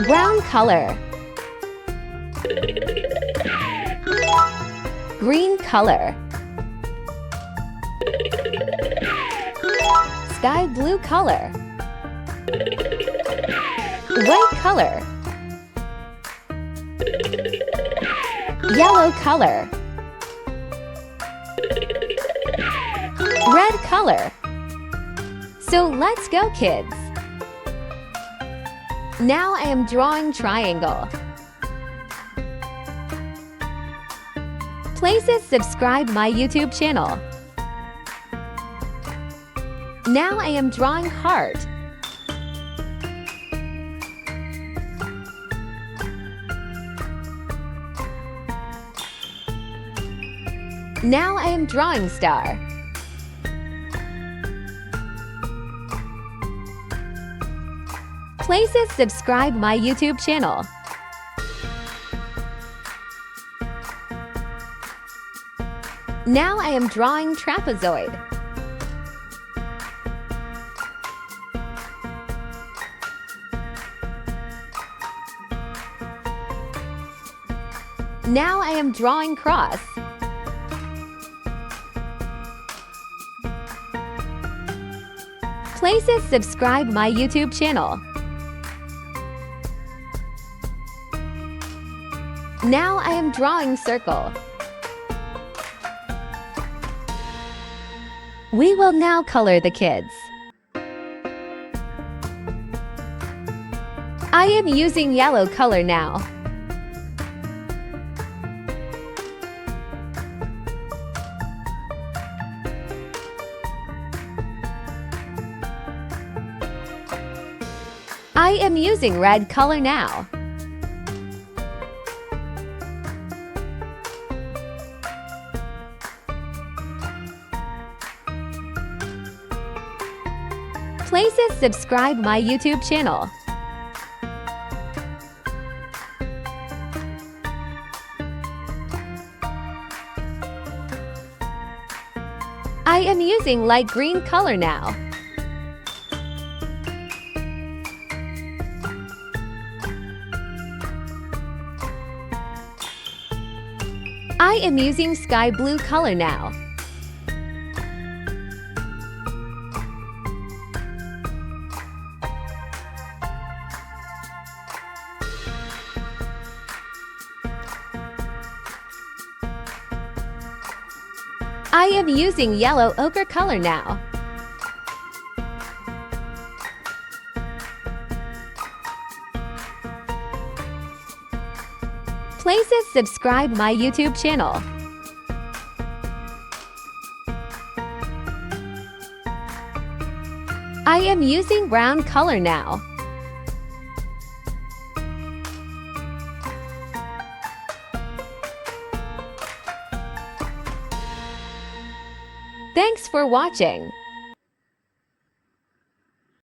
Brown color. Green color. Sky blue color. White color. Yellow color. Red color. So let's go, kids. Now I am drawing triangle. Please subscribe my YouTube channel. Now I am drawing heart. Now I am drawing star. Please subscribe my YouTube channel. Now I am drawing trapezoid. Now I am drawing cross. Please subscribe my YouTube channel. Now I am drawing circle. We will now color the kids. I am using yellow color now. I am using red color now. Please subscribe my YouTube channel. I am using light green color now. I am using sky blue color now. I am using yellow ochre color now. Please subscribe my YouTube channel. I am using brown color now. Thanks for watching.